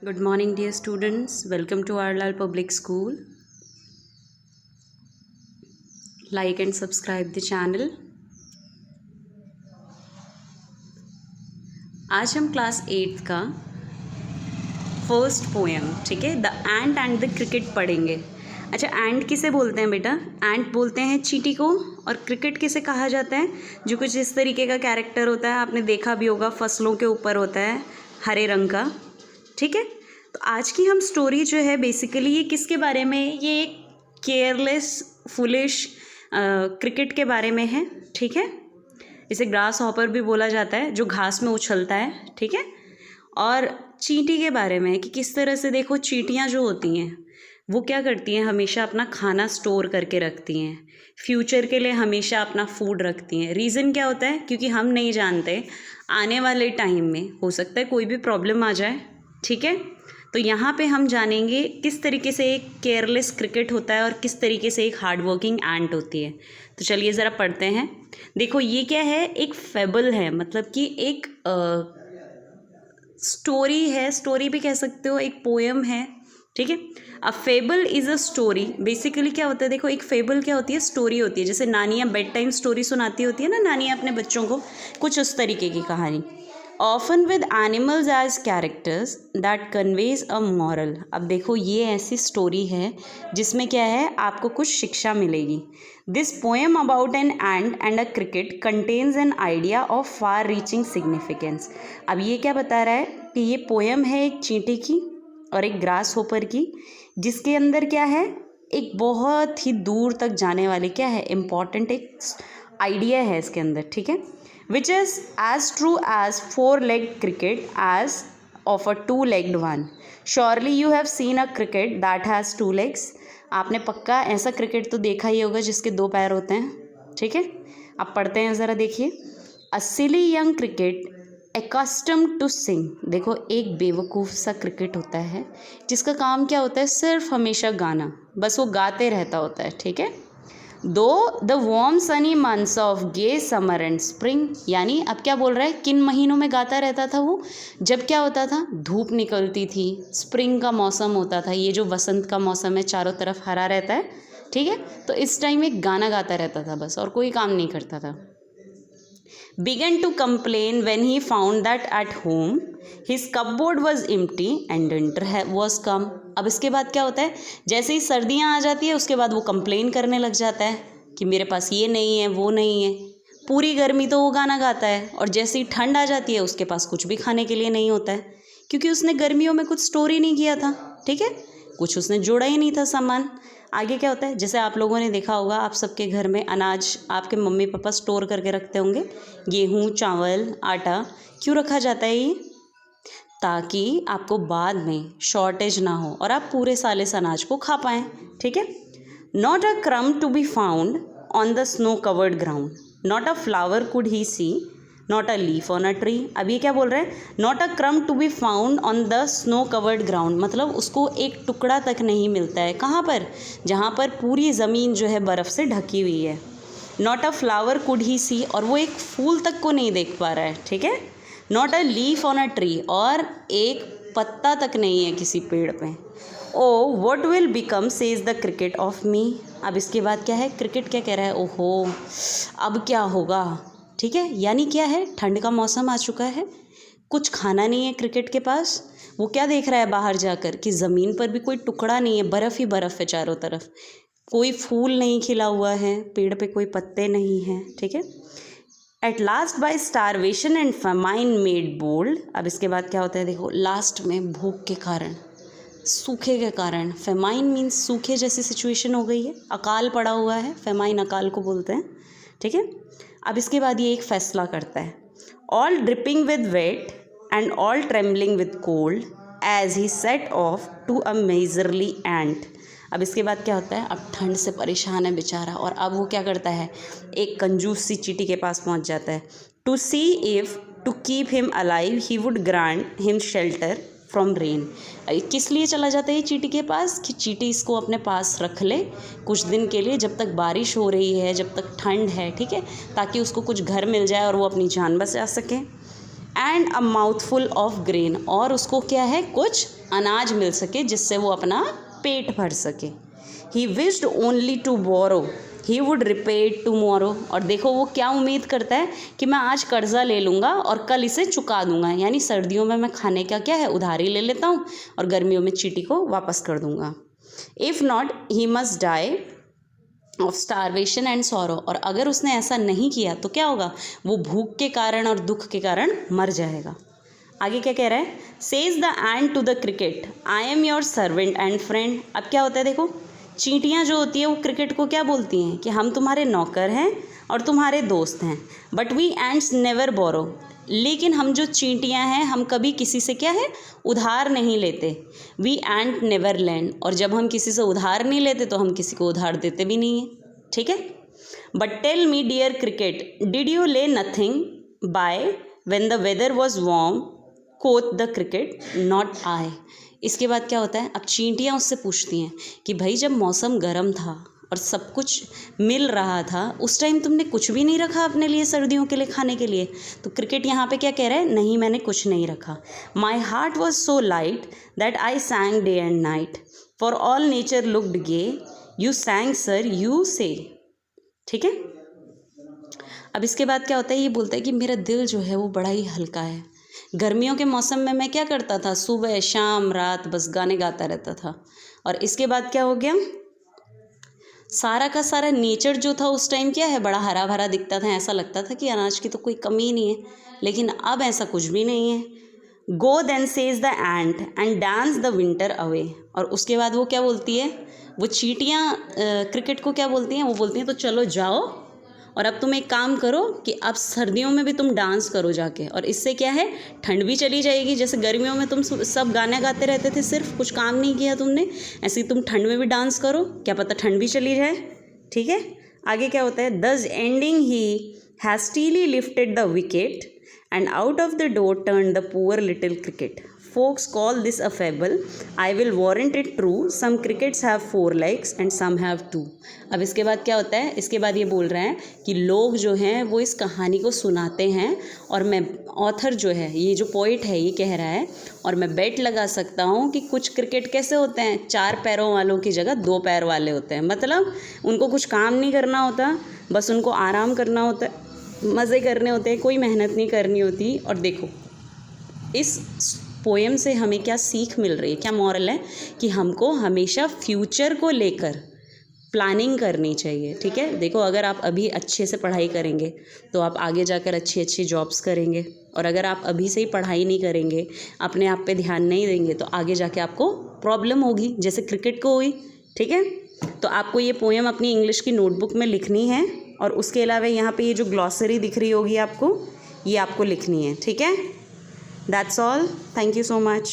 Good morning, dear students. Welcome to Arlal Public School. Like and subscribe the channel. आज हम class 8th का first poem, ठीक है, the ant and the cricket पढ़ेंगे। अच्छा, एंट किसे बोलते हैं बेटा? एंट बोलते हैं चींटी को। और क्रिकेट किसे कहा जाता है? जो कुछ इस तरीके का कैरेक्टर होता है, आपने देखा भी होगा, फसलों के ऊपर होता है, हरे रंग का। ठीक है, तो आज की हम स्टोरी जो है बेसिकली ये किसके बारे में? ये एक केयरलेस फुलिश क्रिकेट के बारे में है। ठीक है, इसे ग्रास हॉपर भी बोला जाता है, जो घास में उछलता है। ठीक है, और चींटी के बारे में कि किस तरह से, देखो, चींटियाँ जो होती हैं वो क्या करती हैं, हमेशा अपना खाना स्टोर करके रखती हैं, फ्यूचर के लिए हमेशा अपना फूड रखती हैं। रीज़न क्या होता है? क्योंकि हम नहीं जानते आने वाले टाइम में हो सकता है कोई भी प्रॉब्लम आ जाए। ठीक है, तो यहाँ पे हम जानेंगे किस तरीके से एक केयरलेस क्रिकेट होता है और किस तरीके से एक हार्ड वर्किंग एंट होती है। तो चलिए ज़रा पढ़ते हैं। देखो, ये क्या है? एक फेबल है, मतलब कि एक स्टोरी है, स्टोरी भी कह सकते हो, एक पोएम है। ठीक है, a fable is a story. Basically क्या होता है? देखो, एक फेबल क्या होती है? स्टोरी होती है। जैसे नानियाँ बेड टाइम स्टोरी सुनाती होती है ना, नानियाँ अपने बच्चों को, कुछ उस तरीके की कहानी। Often with animals as characters that conveys a moral. अब देखो, ये ऐसी स्टोरी है जिसमें क्या है, आपको कुछ शिक्षा मिलेगी। This poem about an and a cricket contains an idea of far reaching significance. अब ये क्या बता रहा है कि ये पोएम है एक चींटी की और एक ग्रास होपर की, जिसके अंदर क्या है, एक बहुत ही दूर तक जाने वाली क्या है, इम्पॉर्टेंट एक आइडिया है इसके अंदर। ठीक है, which is as true as four-legged cricket as of a two-legged one. Surely you have seen a cricket that has two legs. आपने पक्का ऐसा क्रिकेट तो देखा ही होगा जिसके दो पैर होते हैं। ठीक है, अब पढ़ते हैं ज़रा, देखिए। A silly young cricket accustomed to sing. देखो, एक बेवकूफ़ सा क्रिकेट होता है जिसका काम क्या होता है? सिर्फ हमेशा गाना, बस वो गाते रहता होता है। ठीक है, दो the warm sunny months of gay summer and spring. यानी अब क्या बोल रहा है? किन महीनों में गाता रहता था वो? जब क्या होता था? धूप निकलती थी, स्प्रिंग का मौसम होता था, ये जो वसंत का मौसम है, चारों तरफ हरा रहता है। ठीक है, तो इस टाइम एक गाना गाता रहता था बस, और कोई काम नहीं करता था। began to complain when he found that at home his cupboard was empty and winter was come. अब इसके बाद क्या होता है? जैसे ही सर्दियाँ आ जाती है उसके बाद वो कंप्लेन करने लग जाता है कि मेरे पास ये नहीं है, वो नहीं है। पूरी गर्मी तो वो गाना गाता है, और जैसे ही ठंड आ जाती है उसके पास कुछ भी खाने के लिए नहीं होता है, क्योंकि उसने गर्मियों में कुछ स्टोर ही नहीं किया था। ठीक है, कुछ उसने जोड़ा ही नहीं था सामान। आगे क्या होता है? जैसे आप लोगों ने देखा होगा, आप सबके घर में अनाज आपके मम्मी पापा स्टोर करके रखते होंगे। गेहूँ, चावल, आटा क्यों रखा जाता है? ये ताकि आपको बाद में शॉर्टेज ना हो और आप पूरे साल इस अनाज को खा पाएँ। ठीक है, not a crumb to be found on the snow covered ground, not a flower could he see, not a leaf on a tree. अब ये क्या बोल रहे हैं? Not a crumb to be found on the snow covered ground, मतलब उसको एक टुकड़ा तक नहीं मिलता है। कहाँ पर? जहाँ पर पूरी ज़मीन जो है बर्फ़ से ढकी हुई है। Not a flower could he see, और वो एक फूल तक को नहीं देख पा रहा है। ठीक है, not a leaf on a tree, और एक पत्ता तक नहीं है किसी पेड़ पे। Oh what will become says the cricket of me. अब इसके बाद क्या है? क्रिकेट क्या कह रहा है? ओहो, अब क्या होगा? ठीक है, यानी क्या है? ठंड का मौसम आ चुका है, कुछ खाना नहीं है क्रिकेट के पास। वो क्या देख रहा है बाहर जाकर कि ज़मीन पर भी कोई टुकड़ा नहीं है, बर्फ़ ही बर्फ़ है चारों तरफ, कोई फूल नहीं खिला हुआ है, पेड़ पे कोई पत्ते नहीं हैं। ठीक है, at last by starvation and famine made bold. अब इसके बाद क्या होता है? देखो, लास्ट में भूख के कारण, सूखे के कारण, फेमाइन मीन्स सूखे जैसी सिचुएशन हो गई है, अकाल पड़ा हुआ है, फेमाइन अकाल को बोलते हैं। ठीक है, अब इसके बाद ये एक फैसला करता है। All dripping with wet and all trembling with cold as he set off to a miserly ant. अब इसके बाद क्या होता है? अब ठंड से परेशान है बेचारा, और अब वो क्या करता है? एक कंजूस सी चींटी के पास पहुंच जाता है। To see if to keep him alive he would grant him shelter from rain. किस लिए चला जाता है ये चींटी के पास? कि चींटी इसको अपने पास रख ले कुछ दिन के लिए, जब तक बारिश हो रही है, जब तक ठंड है। ठीक है, ताकि उसको कुछ घर मिल जाए और वो अपनी जान बचा सके। And a mouthful of grain, और उसको क्या है? कुछ अनाज मिल सके जिससे वो अपना पेट भर सके। He wished only to borrow he would repay it tomorrow. और देखो वो क्या उम्मीद करता है कि मैं आज कर्जा ले लूँगा और कल इसे चुका दूंगा, यानी सर्दियों में मैं खाने का क्या है उधारी ले लेता हूँ और गर्मियों में चींटी को वापस कर दूंगा। If not he must die of starvation and sorrow. और अगर उसने ऐसा नहीं किया तो क्या होगा, वो भूख के कारण और दुख के कारण मर जाएगा। आगे क्या कह रहा है, says the ant to the cricket I am your servant and friend. अब क्या होता है देखो, चींटियाँ जो होती है वो क्रिकेट को क्या बोलती हैं कि हम तुम्हारे नौकर हैं और तुम्हारे दोस्त हैं। बट वी एंट्स नेवर बोरो, लेकिन हम जो चींटियाँ हैं हम कभी किसी से क्या है उधार नहीं लेते। वी एंट नेवर लैंड, और जब हम किसी से उधार नहीं लेते तो हम किसी को उधार देते भी नहीं हैं, ठीक है। But tell me dear cricket did you lay nothing by when the weather was warm quoth the cricket not I. इसके बाद क्या होता है, अब चींटियाँ उससे पूछती हैं कि भाई जब मौसम गर्म था और सब कुछ मिल रहा था उस टाइम तुमने कुछ भी नहीं रखा अपने लिए सर्दियों के लिए खाने के लिए। तो क्रिकेट यहाँ पे क्या कह रहा है, नहीं मैंने कुछ नहीं रखा। My heart was so light that I sang day and night for all nature looked gay you sang sir you say. ठीक है, अब इसके बाद क्या होता है, ये बोलता है कि मेरा दिल जो है वो बड़ा ही हल्का है। गर्मियों के मौसम में मैं क्या करता था, सुबह शाम रात बस गाने गाता रहता था। और इसके बाद क्या हो गया, सारा का सारा नेचर जो था उस टाइम क्या है बड़ा हरा भरा दिखता था, ऐसा लगता था कि अनाज की तो कोई कमी नहीं है। लेकिन अब ऐसा कुछ भी नहीं है। Go then says the ant and dance the winter away. और उसके बाद वो क्या बोलती है, वो चींटियाँ क्रिकेट को क्या बोलती हैं, वो बोलती हैं तो चलो जाओ और अब तुम एक काम करो कि अब सर्दियों में भी तुम डांस करो जाके, और इससे क्या है ठंड भी चली जाएगी। जैसे गर्मियों में तुम सब गाने गाते रहते थे, सिर्फ कुछ काम नहीं किया तुमने, ऐसे ही तुम ठंड में भी डांस करो, क्या पता ठंड भी चली जाए। ठीक है, आगे क्या होता है, thus ending he hastily lifted the wicket and out of the door turn the poor little cricket. Folks call this a fable. I will warrant it true. Some crickets have 4 legs and some have 2. अब इसके बाद क्या होता है, इसके बाद ये बोल रहे हैं कि लोग जो हैं वो इस कहानी को सुनाते हैं और मैं ऑथर जो है, ये जो पोइट है ये कह रहा है और मैं बेट लगा सकता हूँ कि कुछ क्रिकेट कैसे होते हैं, 4 पैरों वालों की जगह 2 पैर वाले होते हैं। मतलब उनको कुछ काम नहीं करना होता, बस उनको आराम करना होता है, मज़े करने होते हैं, कोई मेहनत नहीं करनी होती। और देखो इस पोएम से हमें क्या सीख मिल रही है, क्या मॉरल है कि हमको हमेशा फ्यूचर को लेकर प्लानिंग करनी चाहिए। ठीक है, देखो अगर आप अभी अच्छे से पढ़ाई करेंगे तो आप आगे जाकर अच्छी अच्छी जॉब्स करेंगे, और अगर आप अभी से ही पढ़ाई नहीं करेंगे, अपने आप पे ध्यान नहीं देंगे तो आगे जाके आपको प्रॉब्लम होगी, जैसे क्रिकेट को हुई। ठीक है, तो आपको ये पोएम अपनी इंग्लिश की नोटबुक में लिखनी है, और उसके अलावा यहाँ पे ये जो ग्लॉसरी दिख रही होगी आपको, ये आपको लिखनी है। ठीक है, that's all. Thank you so much.